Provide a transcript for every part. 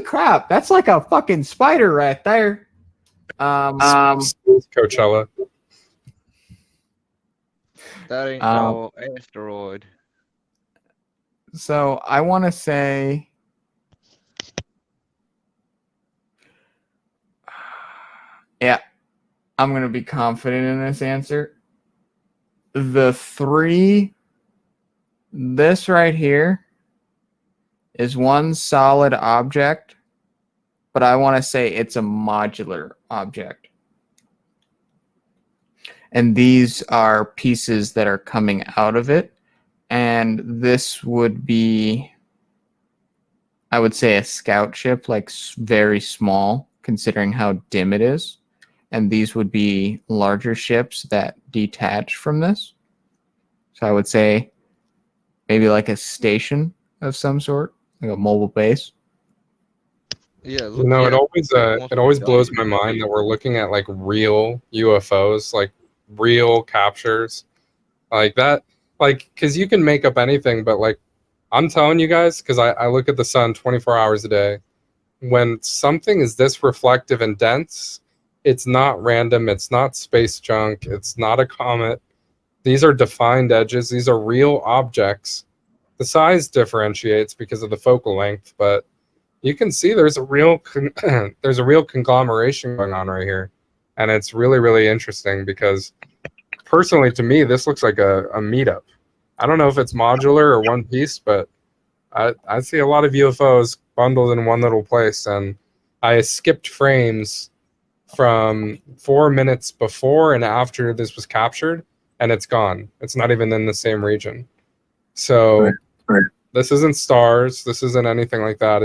crap, that's like a fucking spider right there. Coachella. That ain't no asteroid. So I want to say, yeah, I'm going to be confident in this answer. The 3, this right here is one solid object, but I want to say it's a modular object. And these are pieces that are coming out of it. And this would be, I would say, a scout ship, like very small, considering how dim it is. And these would be larger ships that detach from this. So I would say maybe like a station of some sort, like a mobile base. Yeah, You know, it always blows my mind that we're looking at like real UFOs, like real captures, like that, like because you can make up anything, but like I'm telling you guys, because I look at the sun 24 hours a day. When something is this reflective and dense, it's not random. It's not space junk. It's not a comet. These are defined edges. These are real objects. The size differentiates because of the focal length, but you can see there's a real there's a real conglomeration going on right here, and it's really, really interesting because personally to me this looks like a meetup. I don't know if it's modular or one piece, but I see a lot of UFOs bundled in one little place, and I skipped frames from 4 minutes before and after this was captured, and it's gone. It's not even in the same region. So Right. This isn't stars. This isn't anything like that.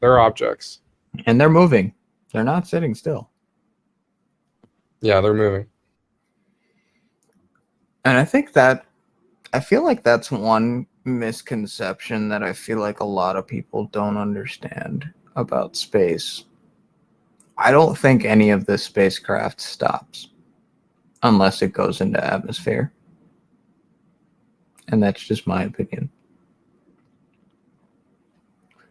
They're objects. And they're moving. They're not sitting still. Yeah, they're moving. And I feel like that's one misconception that I feel like a lot of people don't understand about space. I don't think any of this spacecraft stops unless it goes into atmosphere. And that's just my opinion.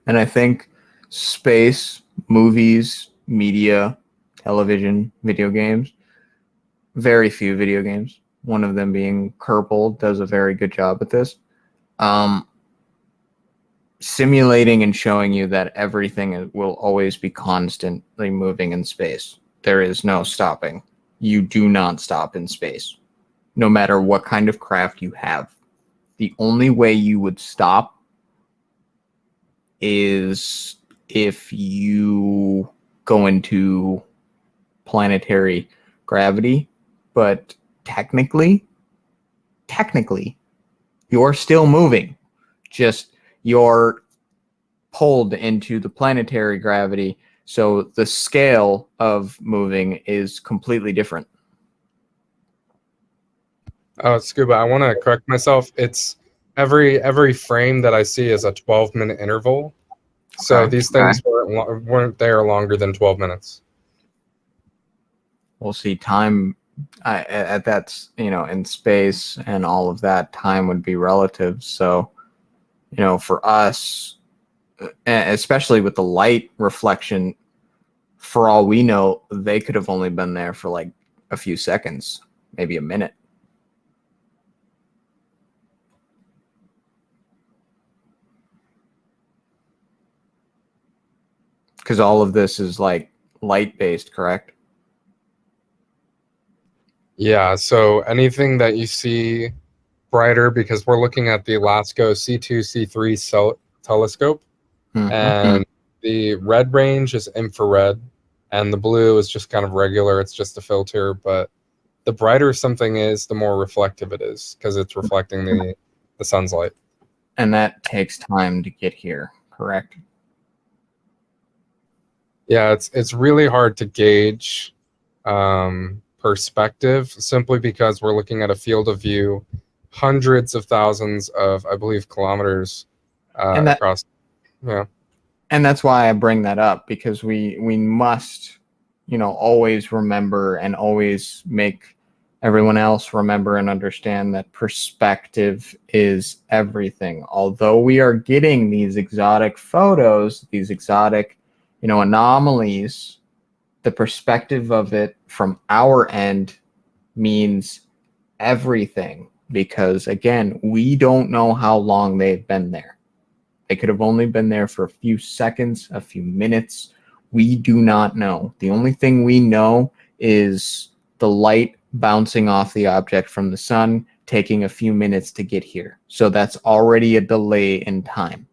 And I think space, movies, media, television, video games, very few video games, one of them being Kerbal, does a very good job at this. Simulating and showing you that everything will always be constantly moving in space. There is no stopping. You do not stop in space, no matter what kind of craft you have. The only way you would stop is if you go into planetary gravity, but technically, you're still moving. Just you're pulled into the planetary gravity, so the scale of moving is completely different. Scuba, I want to correct myself. It's every frame that I see is a 12-minute interval. So Okay. these things weren't there longer than 12 minutes. We'll see. Time at that's, in space and all of that, time would be relative. So, for us, especially with the light reflection, for all we know, they could have only been there for like a few seconds, maybe a minute. Because all of this is like light-based, correct? Yeah, so anything that you see brighter, because we're looking at the LASCO C2, C3 telescope, and the red range is infrared, and the blue is just kind of regular. It's just a filter, but the brighter something is, the more reflective it is, because it's reflecting the sun's light. And that takes time to get here, correct? Yeah, it's really hard to gauge perspective simply because we're looking at a field of view hundreds of thousands of, I believe, kilometers across. Yeah. And that's why I bring that up, because we must, always remember and always make Everyone else, remember and understand that perspective is everything. Although we are getting these exotic photos, these exotic, anomalies, the perspective of it from our end means everything, because again, we don't know how long they've been there. They could have only been there for a few seconds, a few minutes. We do not know. The only thing we know is the light bouncing off the object from the sun, taking a few minutes to get here. So that's already a delay in time.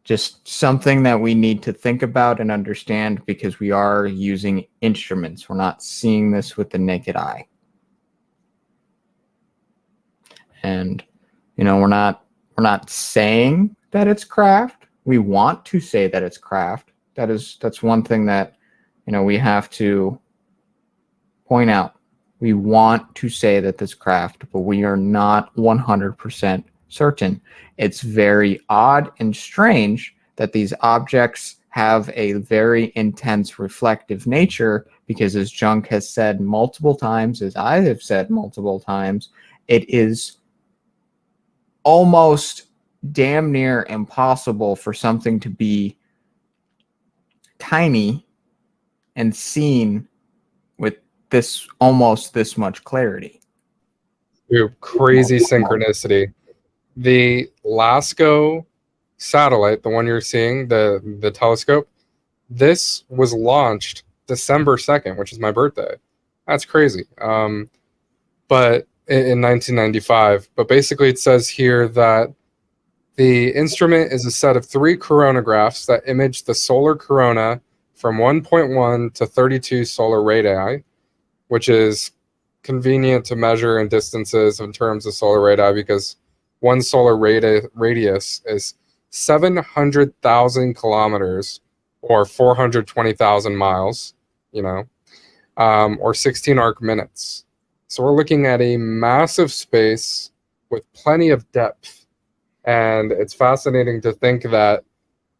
Just something that we need to think about and understand, because we are using instruments. We're not seeing this with the naked eye. And, we're not saying that it's craft. We want to say that it's craft. That's one thing that, we have to point out. We want to say that this craft, but we are not 100% certain. It's very odd and strange that these objects have a very intense reflective nature, because as Junk has said multiple times, as I have said multiple times, it is almost damn near impossible for something to be tiny and seen with almost this much clarity. Dude, crazy synchronicity. The LASCO satellite, the one you're seeing, the telescope, this was launched December 2nd, which is my birthday. That's crazy. But in 1995. But basically it says here that the instrument is a set of 3 coronagraphs that image the solar corona from 1.1 to 32 solar radii, which is convenient to measure in distances in terms of solar radii, because one solar radius is 700,000 kilometers, or 420,000 miles, or 16 arc minutes. So we're looking at a massive space with plenty of depth. And it's fascinating to think that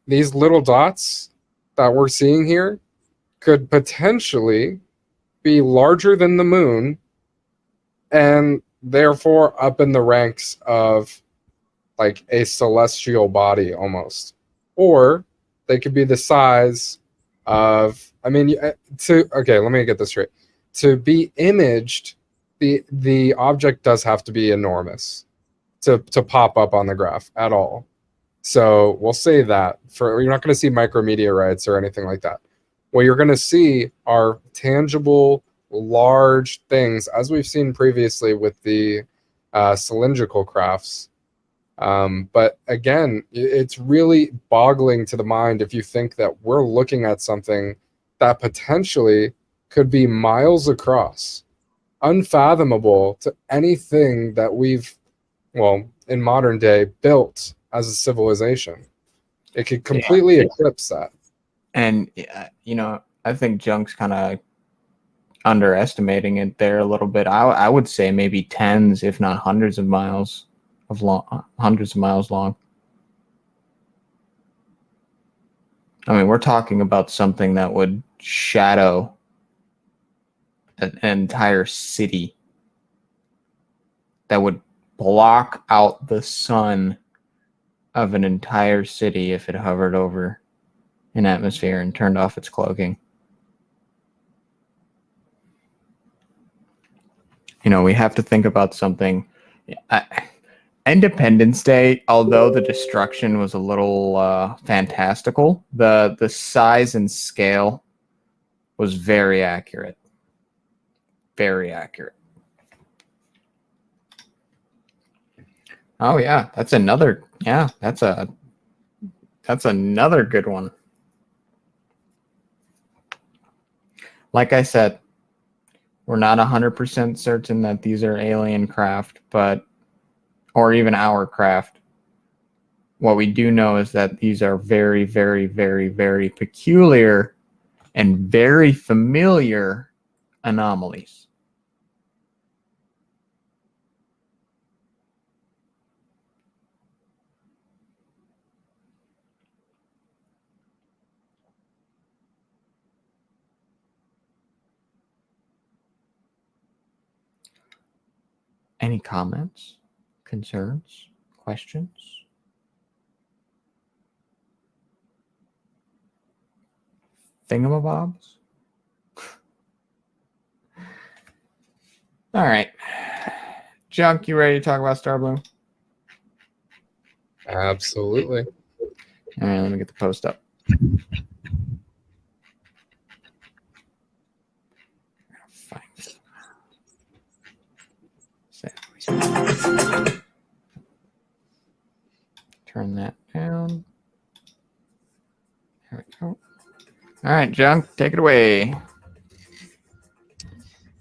these little dots that we're seeing here could potentially be larger than the moon, and therefore up in the ranks of like a celestial body almost. Or they could be the size of, let me get this straight. To be imaged, the object does have to be enormous to pop up on the graph at all. So we'll say that you're not going to see micrometeorites or anything like that. What you're going to see are tangible, large things, as we've seen previously with the cylindrical crafts. But again, it's really boggling to the mind if you think that we're looking at something that potentially could be miles across, unfathomable to anything that we've, in modern day, built as a civilization. It could completely eclipse that. And, I think Junk's kind of underestimating it there a little bit. I would say maybe tens, if not hundreds of miles long. I mean, we're talking about something that would shadow an entire city, that would block out the sun of an entire city if it hovered over an atmosphere and turned off its cloaking. We have to think about something. Independence Day, although the destruction was a little fantastical, the size and scale was very accurate. Very accurate. Oh yeah, that's another good one. Like I said, we're not 100% certain that these are alien craft, or even our craft. What we do know is that these are very, very, very, very peculiar and very familiar anomalies. Any comments, concerns, questions? Thingamabobs? All right. Junk, you ready to talk about StarBloom? Absolutely. All right, let me get the post up. Find it. Turn that down. There we go. All right, Junk, take it away.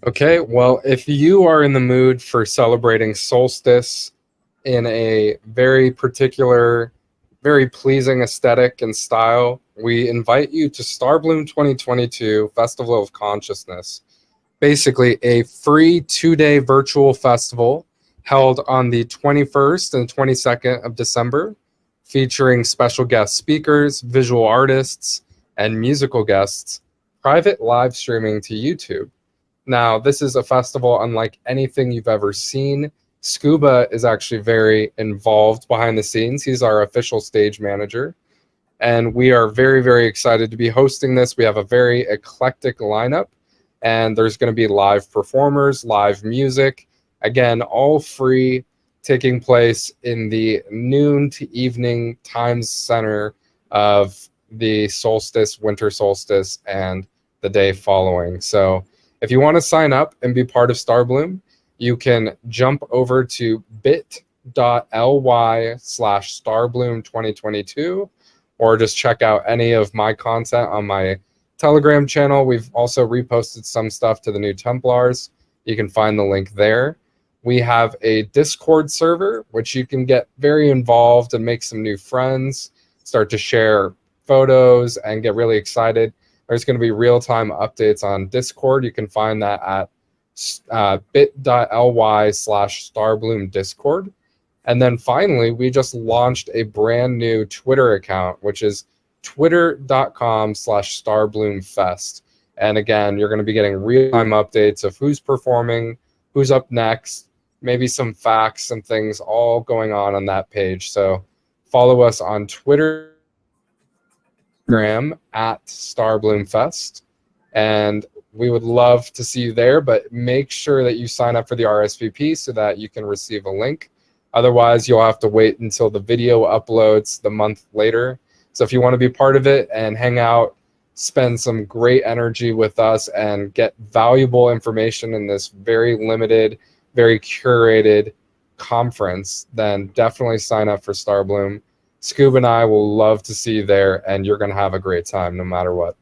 Okay, well, if you are in the mood for celebrating solstice in a very particular, very pleasing aesthetic and style, we invite you to StarBloom 2022 Festival of Consciousness. Basically, a free 2-day virtual festival held on the 21st and 22nd of December, featuring special guest speakers, visual artists, and musical guests, private live streaming to YouTube. Now, this is a festival unlike anything you've ever seen. Scuba is actually very involved behind the scenes. He's our official stage manager. And we are very, very excited to be hosting this. We have a very eclectic lineup. And there's going to be live performers, live music. Again, all free, taking place in the noon to evening time center of the solstice, winter solstice, and the day following. So if you want to sign up and be part of StarBloom, you can jump over to bit.ly/StarBloom2022, or just check out any of my content on my Telegram channel. We've also reposted some stuff to the new Templars. You can find the link there. We have a Discord server, which you can get very involved and make some new friends, start to share photos, and get really excited. There's going to be real-time updates on Discord. You can find that at bit.ly/StarBloom Discord. And then finally, we just launched a brand new Twitter account, which is twitter.com/StarBloomFest. And again, you're going to be getting real-time updates of who's performing, who's up next, maybe some facts and things all going on that page. So follow us on Twitter, at StarBloomFest, and we would love to see you there, but make sure that you sign up for the RSVP so that you can receive a link. Otherwise, you'll have to wait until the video uploads the month later. So if you want to be part of it and hang out, spend some great energy with us, and get valuable information in this very limited, very curated conference, then definitely sign up for StarBloom. Scoob and I will love to see you there, and you're going to have a great time no matter what.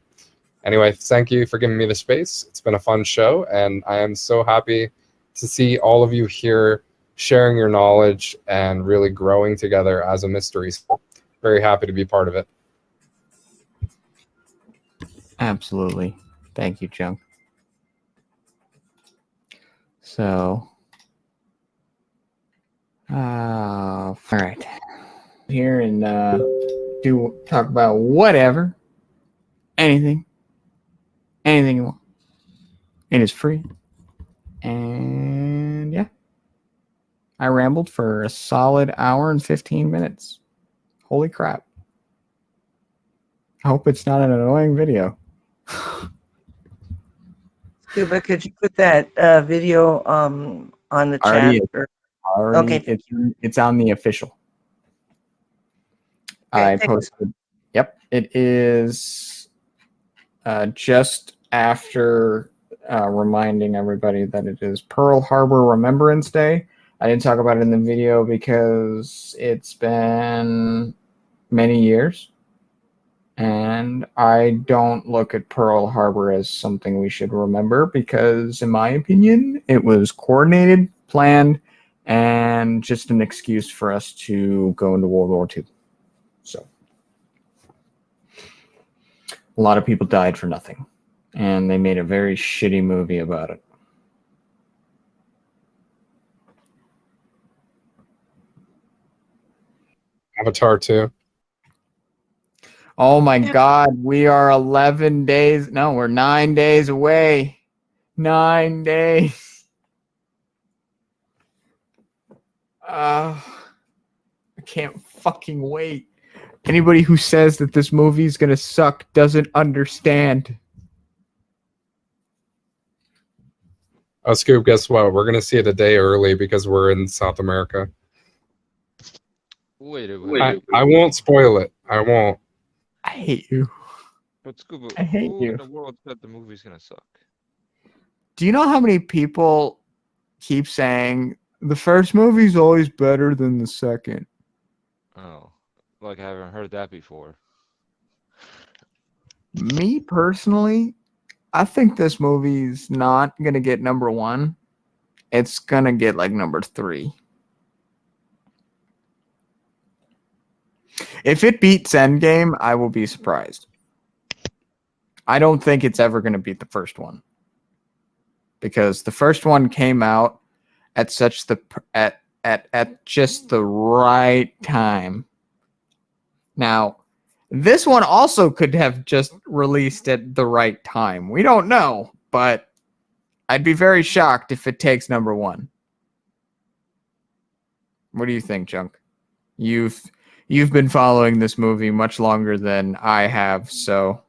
Anyway, thank you for giving me the space. It's been a fun show, and I am so happy to see all of you here sharing your knowledge and really growing together as a mystery school. Very happy to be part of it. Absolutely. Thank you, Junk. So, all right. Here and talk about whatever, anything you want. It is free. And yeah, I rambled for a solid hour and 15 minutes. Holy crap. I hope it's not an annoying video. Scuba, could you put that video on the chat? Okay. It's on the official. Okay, I posted. Yep, it is just after reminding everybody that it is Pearl Harbor Remembrance Day. I didn't talk about it in the video because it's been many years, and I don't look at Pearl Harbor as something we should remember because, in my opinion, it was coordinated, planned, and just an excuse for us to go into World War II. So a lot of people died for nothing, and they made a very shitty movie about it. Avatar 2. Oh my God, we are 11 days. No, we're 9 days away. 9 days. I can't fucking wait. Anybody who says that this movie is gonna suck doesn't understand. Oh, Scoop, guess what? We're gonna see it a day early because we're in South America. Wait a minute. I won't spoil it. I won't. I hate you. But Scuba, I hate who you. in the world said the movie's gonna suck? Do you know how many people keep saying the first movie's always better than the second? Oh, like I haven't heard that before. Me personally, I think this movie's not gonna get number 1. It's gonna get like number 3. If it beats Endgame, I will be surprised. I don't think it's ever gonna beat the first one. Because the first one came out at at just the right time. Now, this one also could have just released at the right time. We don't know, but I'd be very shocked if it takes number 1. What do you think, Junk? You've been following this movie much longer than I have, so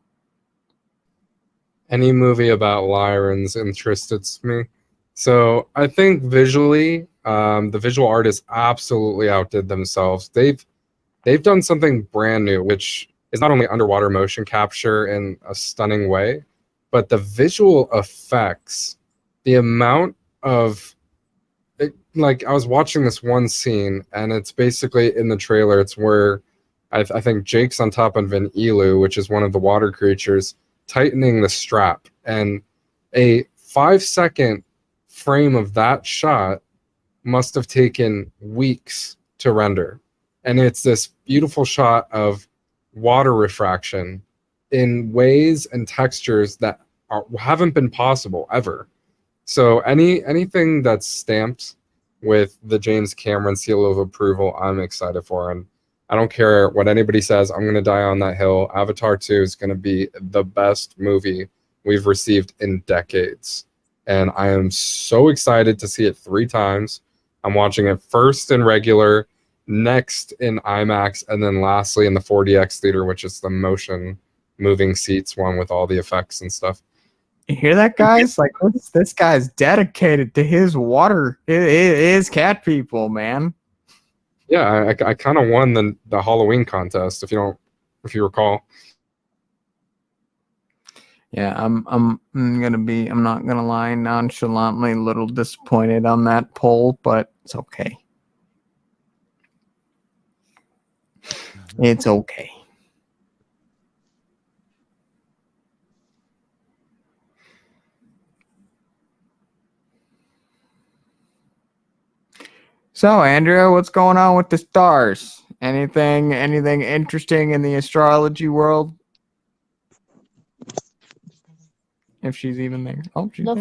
Any movie about Lyrans interests me. So I think visually, the visual artists absolutely outdid themselves. They've done something brand new, which is not only underwater motion capture in a stunning way, but the visual effects, the amount of like I was watching this one scene, and it's basically in the trailer. It's where I think Jake's on top of an elu, which is one of the water creatures, tightening the strap, and a 5-second frame of that shot must have taken weeks to render. And it's this beautiful shot of water refraction in ways and textures that haven't been possible ever. So anything that's stamped with the James Cameron seal of approval, I'm excited for. And I don't care what anybody says, I'm going to die on that hill. Avatar 2 is going to be the best movie we've received in decades. And I am so excited to see it 3 times. I'm watching it first in regular, next in IMAX, and then lastly in the 4DX theater, which is the motion moving seats one with all the effects and stuff. you hear that, guys? Like this guy's dedicated to his his cat people, man. Yeah, I kind of won the Halloween contest, if you recall. Yeah, I'm not gonna lie, nonchalantly a little disappointed on that poll, but it's okay. It's okay. So, Andrea, what's going on with the stars? Anything interesting in the astrology world? If she's even there. Oh, she's there.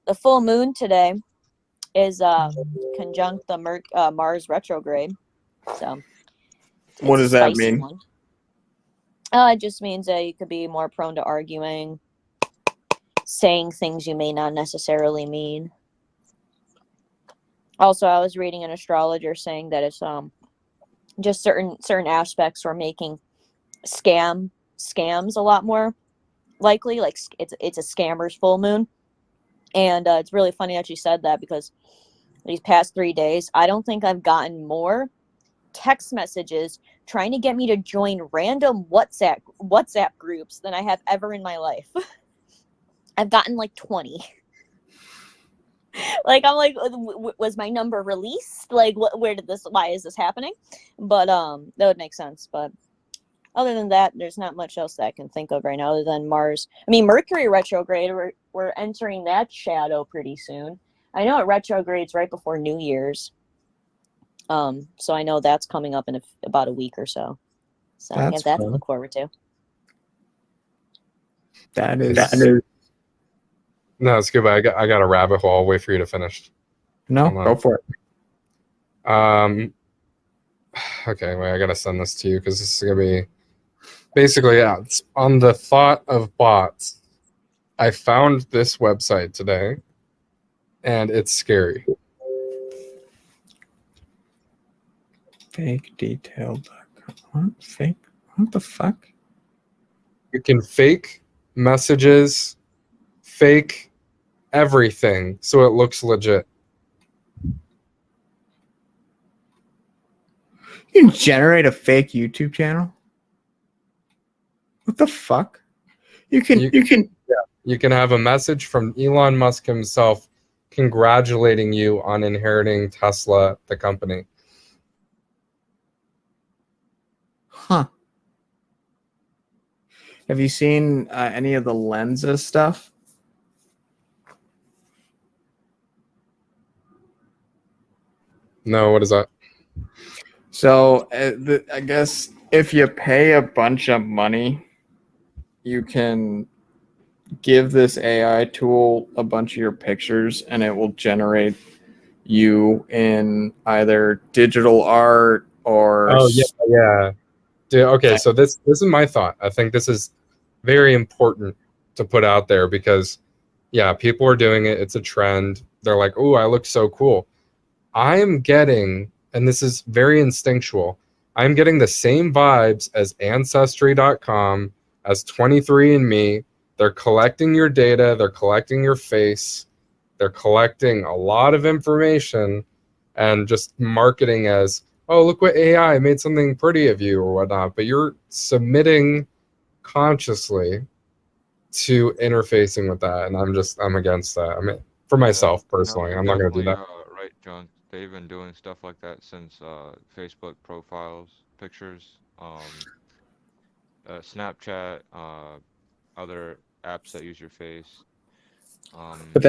The full moon today is conjunct the Mars retrograde. So What does that mean? It just means that you could be more prone to arguing, saying things you may not necessarily mean. Also, I was reading an astrologer saying that it's just certain aspects were making scams a lot more likely. Like it's a scammer's full moon, and it's really funny that you said that, because these past 3 days, I don't think I've gotten more text messages trying to get me to join random WhatsApp groups than I have ever in my life. I've gotten like 20. Like, I'm like, was my number released? Like, why is this happening? But that would make sense. But other than that, there's not much else that I can think of right now other than Mars. I mean, Mercury retrograde, we're entering that shadow pretty soon. I know it retrogrades right before New Year's. So I know that's coming up in about a week or so. So I have that to look forward to. That is. No, it's good. But I got a rabbit hole. I'll wait for you to finish. No, go for it. Okay, wait, I gotta send this to you because this is gonna be basically, yeah, it's on the thought of bots. I found this website today, and it's scary. Fake detail.com. What? Fake? What the fuck? You can fake messages, fake everything, so it looks legit. You can generate a fake YouTube channel? What the fuck? You can have a message from Elon Musk himself congratulating you on inheriting Tesla, the company. Huh. Have you seen any of the Lensa stuff? No, what is that? So I guess if you pay a bunch of money, you can give this AI tool a bunch of your pictures and it will generate you in either digital art or yeah. Okay, so this is my thought. I think this is very important to put out there because yeah, people are doing it. It's a trend. They're like, "Oh, I look so cool." I am getting, and this is very instinctual, I'm getting the same vibes as Ancestry.com, as 23andMe. They're collecting your data, they're collecting your face, they're collecting a lot of information and just marketing as, oh, look what AI made something pretty of you or whatnot. But you're submitting consciously to interfacing with that. And I'm against that. I mean, for myself personally, I'm not going to do that. Right, John. They've been doing stuff like that since Facebook profiles, pictures, Snapchat, other apps that use your face. But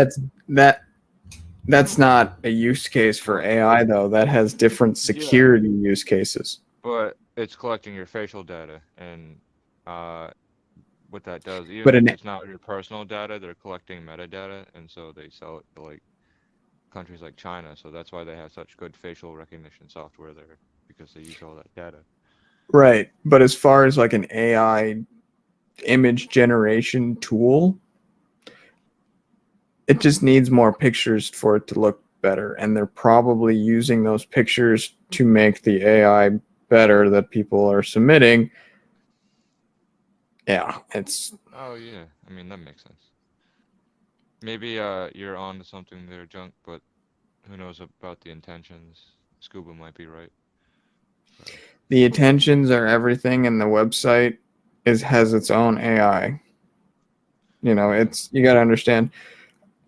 that's not a use case for AI though. That has different security use cases. But it's collecting your facial data, and what that does, even if it's not your personal data, they're collecting metadata, and so they sell it to like countries like China. So that's why they have such good facial recognition software there, because they use all that data. Right. But as far as like an AI image generation tool, it just needs more pictures for it to look better. And they're probably using those pictures to make the AI better that people are submitting. Yeah, it's... Oh, yeah. I mean, that makes sense. Maybe you're on to something there, Junk, but who knows about the intentions? Scuba might be right. So. The intentions are everything, and the website has its own AI. You know, you got to understand,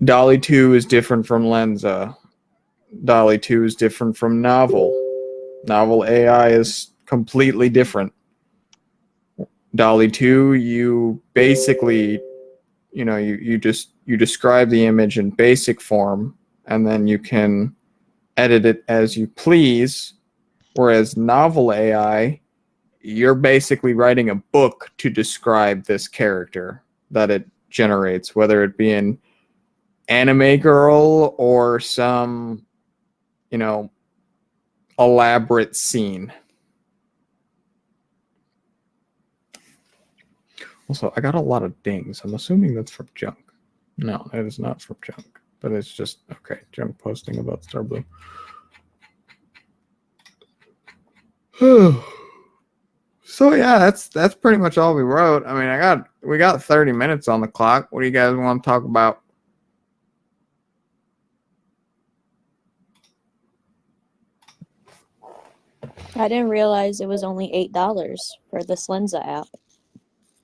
DALL-E 2 is different from Lensa. DALL-E 2 is different from Novel. Novel AI is completely different. DALL-E 2, you basically, you know, you describe the image in basic form, and then you can edit it as you please. Whereas Novel AI, you're basically writing a book to describe this character that it generates, whether it be an anime girl or some, you know, elaborate scene. Also, I got a lot of dings. I'm assuming that's from Junk. No, it is not from Junk. But it's just, okay, Junk posting about StarBloom. So yeah, that's pretty much all we wrote. I mean, we got 30 minutes on the clock. What do you guys want to talk about? I didn't realize it was only $8 for this Lensa app.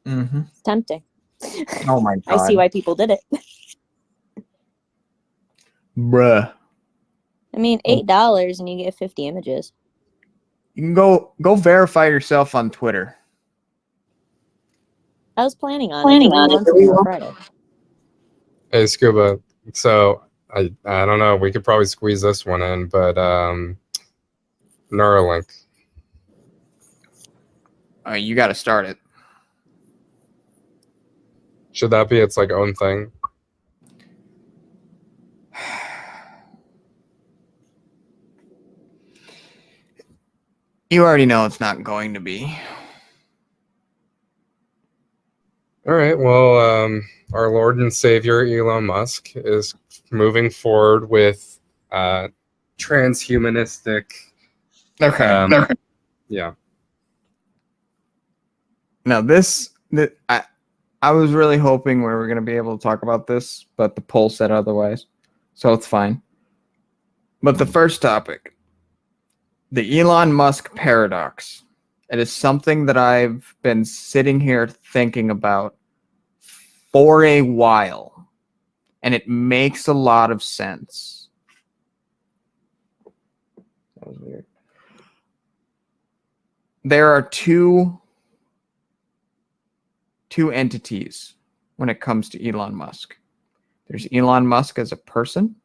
Mm-hmm. It's tempting. Oh my god. I see why people did it. Bruh. I mean, $8 and you get 50 images. You can go verify yourself on Twitter. I was planning on it before Friday. Hey, Scuba. So I don't know. We could probably squeeze this one in, but Neuralink. You got to start it. Should that be its like own thing? You already know it's not going to be. All right. Well, our Lord and Savior Elon Musk is moving forward with transhumanistic Okay. Yeah. Now I was really hoping we were going to be able to talk about this, but the poll said otherwise, so it's fine. But the first topic, the Elon Musk paradox. It is something that I've been sitting here thinking about for a while, and it makes a lot of sense. That was weird. There are two entities when it comes to Elon Musk. There's Elon Musk as a person,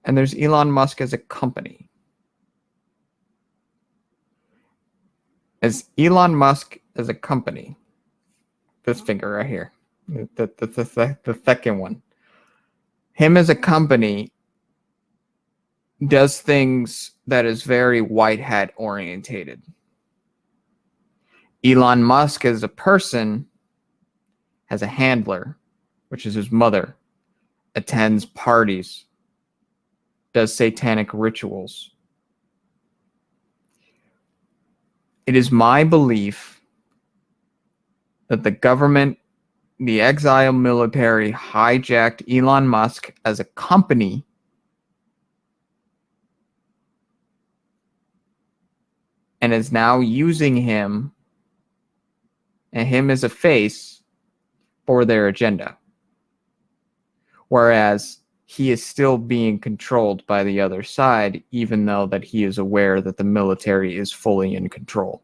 and there's Elon Musk as a company. As Elon Musk as a company, this finger right here, the second one, him as a company does things that is very white hat orientated. Elon Musk as a person has a handler, which is his mother, attends parties, does satanic rituals. It is my belief that the government, the exile military, hijacked Elon Musk as a company and is now using him and him as a face for their agenda. Whereas he is still being controlled by the other side, even though that he is aware that the military is fully in control.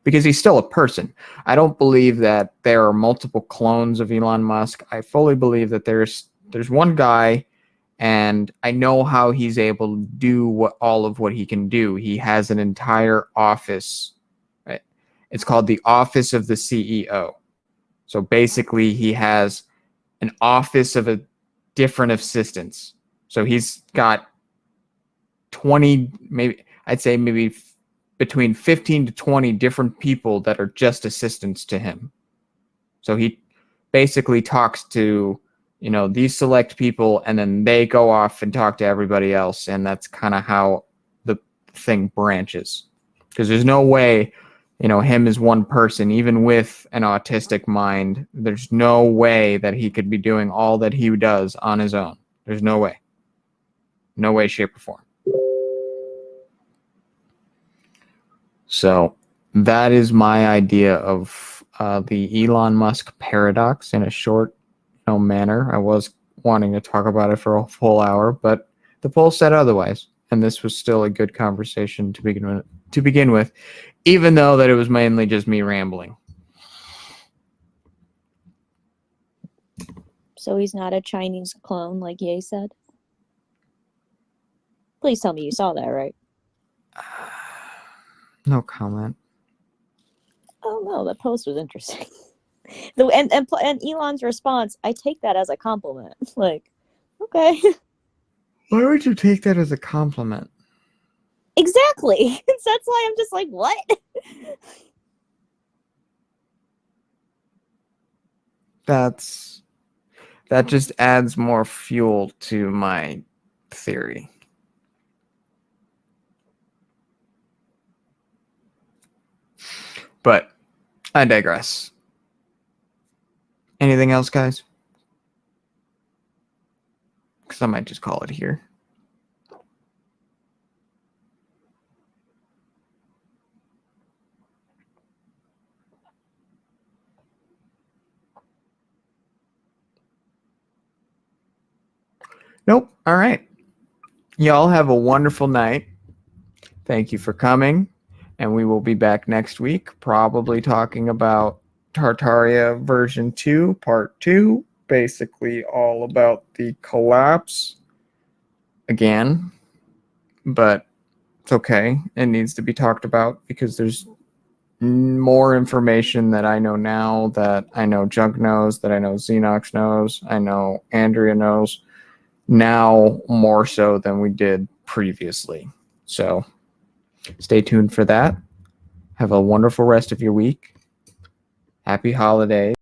Because he's still a person. I don't believe that there are multiple clones of Elon Musk. I fully believe that there's one guy, and I know how he's able to do all of what he can do. He has an entire office. Right? It's called the Office of the CEO. So basically, he has an office of a different assistants. So he's got 20, maybe I'd say maybe between 15 to 20 different people that are just assistants to him. So he basically talks to, these select people, and then they go off and talk to everybody else. And that's kind of how the thing branches. Because there's no way, him as one person, even with an autistic mind, there's no way that he could be doing all that he does on his own. There's no way. No way, shape, or form. So that is my idea of the Elon Musk paradox in a short manner. I was wanting to talk about it for a full hour, but the poll said otherwise, and this was still a good conversation to begin with, even though that it was mainly just me rambling. So he's not a Chinese clone like Ye said? Please tell me you saw that, right? No comment. Oh no, that post was interesting. And Elon's response, I take that as a compliment. Like, okay. Why would you take that as a compliment? Exactly. That's why I'm just like, what? That just adds more fuel to my theory. But I digress. Anything else, guys? Because I might just call it here. Nope. All right. Y'all have a wonderful night. Thank you for coming. And we will be back next week, probably talking about Tartaria version 2, part 2. Basically all about the collapse again. But it's okay. It needs to be talked about because there's more information that I know now, that I know Junk knows, that I know Xenox knows, I know Andrea knows. Now more so than we did previously. So stay tuned for that. Have a wonderful rest of your week. Happy holidays.